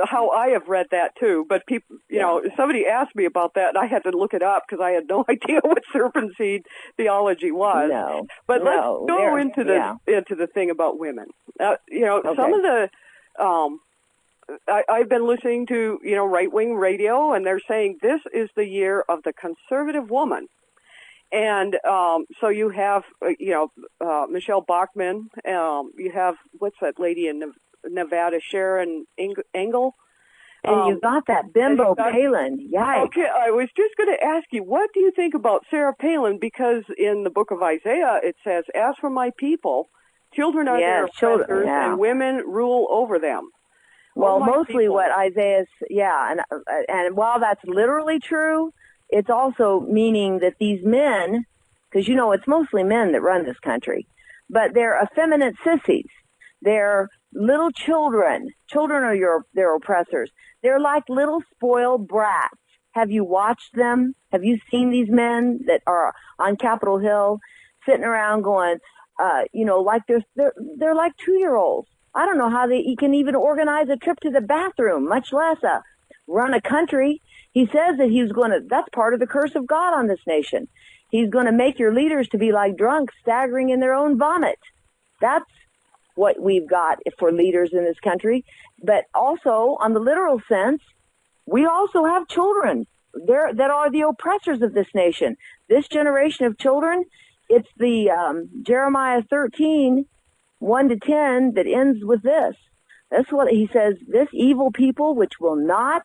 how I have read that too. But people, somebody asked me about that, and I had to look it up because I had no idea what serpent seed theology was. No, but let's go into the thing about women. Some of the I've been listening to right-wing radio, and they're saying this is the year of the conservative woman. And so you have, Michelle Bachmann. You have, what's that lady in Nevada, Sharon Engel? And you got that bimbo Palin. Yikes. Okay, I was just going to ask you, what do you think about Sarah Palin? Because in the book of Isaiah, it says, "As for my people, children are their oppressors, and women rule over them." Well, mostly what Isaiah's, and while that's literally true, it's also meaning that these men, because it's mostly men that run this country, but they're effeminate sissies. They're little children. Children are their oppressors. They're like little spoiled brats. Have you watched them? Have you seen these men that are on Capitol Hill sitting around going, like they're like 2-year-olds. I don't know how they can even organize a trip to the bathroom, much less run a country. He says that that's part of the curse of God on this nation. He's going to make your leaders to be like drunks, staggering in their own vomit. That's what we've got for leaders in this country. But also, on the literal sense, we also have children that are the oppressors of this nation. This generation of children, it's the Jeremiah 13, 1-10 that ends with this. That's what he says, this evil people which will not,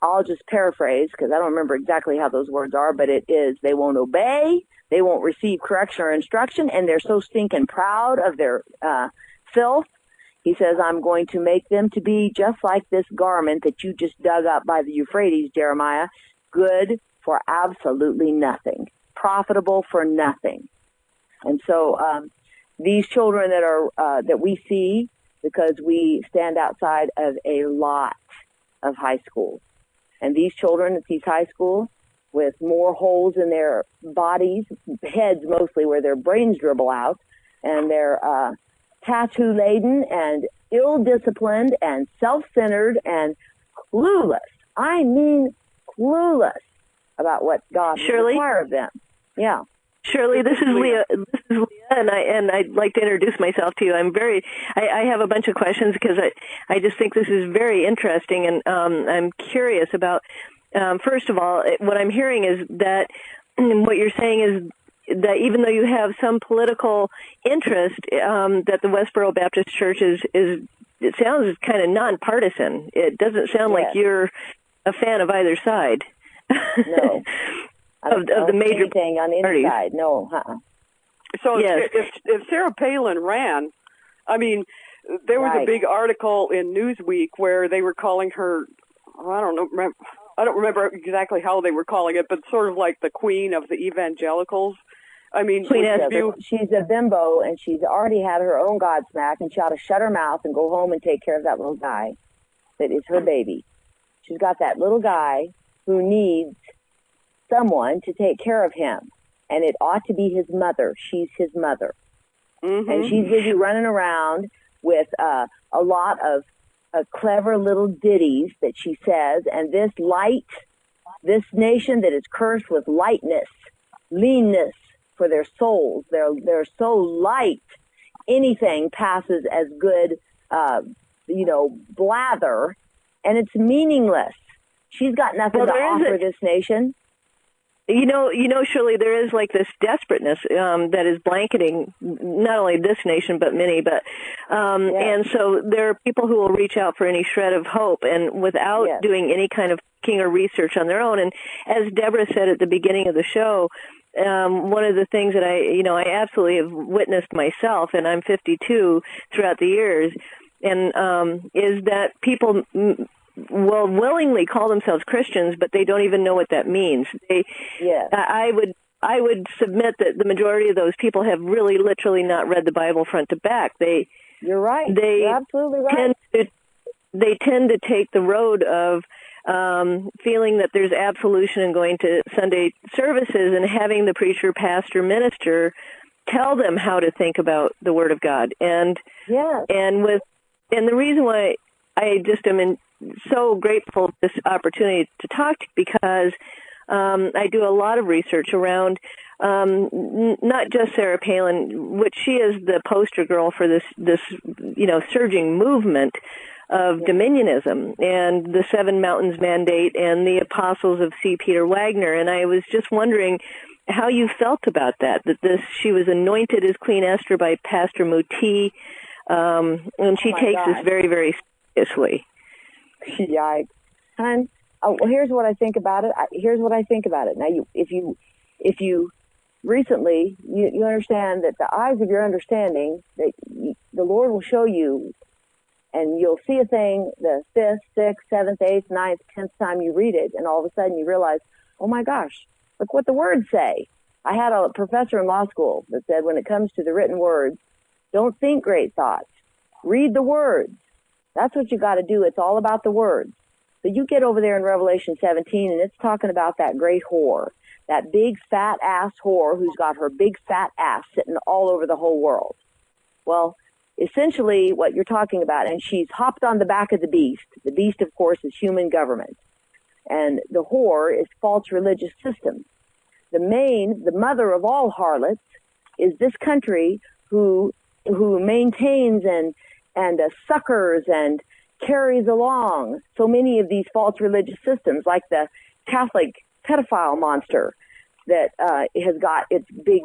I'll just paraphrase because I don't remember exactly how those words are, but it is, they won't obey, they won't receive correction or instruction, and they're so stinking proud of their filth. He says, I'm going to make them to be just like this garment that you just dug up by the Euphrates, Jeremiah, good for absolutely nothing, profitable for nothing. And so these children that we see, because we stand outside of a lot of high schools, and these children at these high schools with more holes in their bodies, heads mostly, where their brains dribble out, and they're tattoo-laden and ill-disciplined and self-centered and clueless. I mean clueless about what God requires of them. Yeah. Shirley, this is Leah. And I'd like to introduce myself to you. I have a bunch of questions because I just think this is very interesting, and I'm curious about. First of all, what I'm hearing is that what you're saying is that even though you have some political interest, that the Westboro Baptist Church is it sounds kind of nonpartisan. It doesn't sound like you're a fan of either side. No. of the major thing on the inside. No. So if Sarah Palin ran, I mean, there was a big article in Newsweek where they were calling her, I don't remember exactly how they were calling it, but sort of like the queen of the evangelicals. I mean, she's a bimbo, and she's already had her own Godsmack, and she ought to shut her mouth and go home and take care of that little guy that is her baby. She's got that little guy who needs someone to take care of him, and it ought to be his mother. She's his mother. Mm-hmm. And she's busy running around with a lot of clever little ditties that she says, and this nation that is cursed with lightness, leanness for their souls. They're so light, anything passes as good, blather, and it's meaningless. She's got nothing to offer this nation. You know, Shirley, there is like this desperateness that is blanketing not only this nation but many. But and so there are people who will reach out for any shred of hope, and without doing any kind of thinking or research on their own. And as Deborah said at the beginning of the show, one of the things that I absolutely have witnessed myself, and I'm 52 throughout the years, and is that people will willingly call themselves Christians, but they don't even know what that means. I would submit that the majority of those people have really literally not read the Bible front to back. You're right. You're absolutely right. They tend to take the road of feeling that there's absolution and going to Sunday services and having the preacher, pastor, minister tell them how to think about the Word of God. And the reason why I just am so grateful for this opportunity to talk to you because I do a lot of research around not just Sarah Palin, which she is the poster girl for this surging movement of dominionism and the Seven Mountains Mandate and the Apostles of C. Peter Wagner. And I was just wondering how you felt about that she was anointed as Queen Esther by Pastor Muti, and she takes this very, very seriously. Yikes. Hon, here's what I think about it. Now, if you recently, you understand that the eyes of your understanding, that the Lord will show you, and you'll see a thing the 5th, 6th, 7th, 8th, 9th, 10th time you read it, and all of a sudden you realize, oh my gosh, look what the words say. I had a professor in law school that said when it comes to the written words, don't think great thoughts. Read the words. That's what you got to do. It's all about the words. So you get over there in Revelation 17, and it's talking about that great whore, that big fat ass whore who's got her big fat ass sitting all over the whole world. Well, essentially what you're talking about, and she's hopped on the back of the beast. The beast, of course, is human government. And the whore is false religious system. The mother of all harlots is this country who maintains and succors and carries along so many of these false religious systems, like the Catholic pedophile monster that has got its big,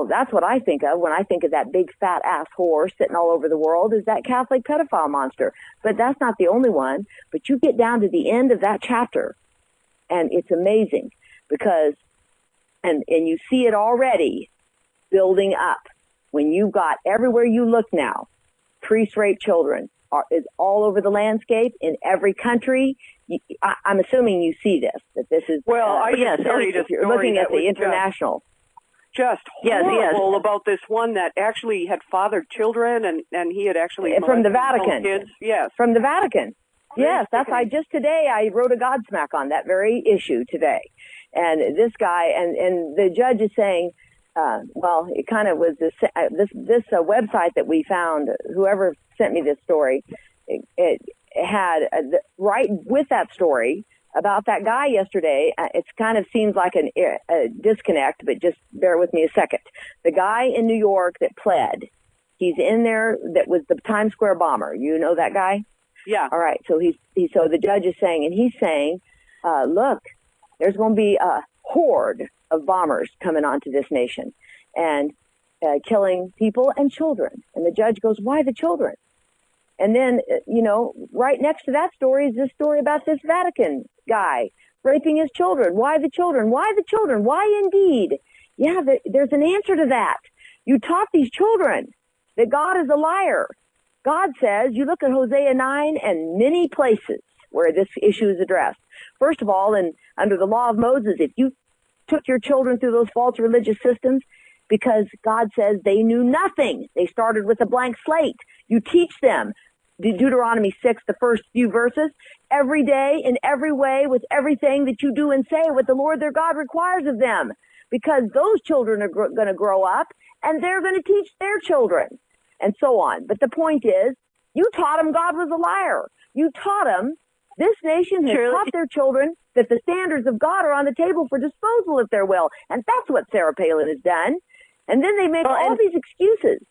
that's what I think of when I think of that big fat ass whore sitting all over the world, is that Catholic pedophile monster. But that's not the only one. But you get down to the end of that chapter, and it's amazing because, and you see it already building up when you've got everywhere you look now, priest rape children is all over the landscape in every country. I'm assuming you see this, that this is, if you're looking at the international. Just horrible about this one that actually had fathered children and he had actually from the Vatican. Kids. Yes. From the Vatican. Yes, today I wrote a Godsmack on that very issue today. And this guy, and the judge is saying, it kind of was this website that we found, whoever sent me this story, it had, right with that story, about that guy yesterday. It kind of seems like a disconnect, but just bear with me a second. The guy in New York that pled, he's in there, that was the Times Square bomber. You know that guy? Yeah. All right. So so the judge is saying, and he's saying, look, there's going to be a horde of bombers coming onto this nation and killing people and children. And the judge goes, why the children? And then, right next to that story is this story about this Vatican guy raping his children. Why the children? Why the children? Why indeed? Yeah, there's an answer to that. You taught these children that God is a liar. God says, you look at Hosea 9 and many places where this issue is addressed. First of all, under the law of Moses, if you took your children through those false religious systems, because God says they knew nothing. They started with a blank slate. You teach them. Deuteronomy 6, the first few verses, every day, in every way, with everything that you do and say, what the Lord their God requires of them. Because those children are going to grow up, and they're going to teach their children, and so on. But the point is, you taught them God was a liar. You taught them, this nation has taught their children that the standards of God are on the table for disposal if they're will. And that's what Sarah Palin has done. And then they make all these excuses.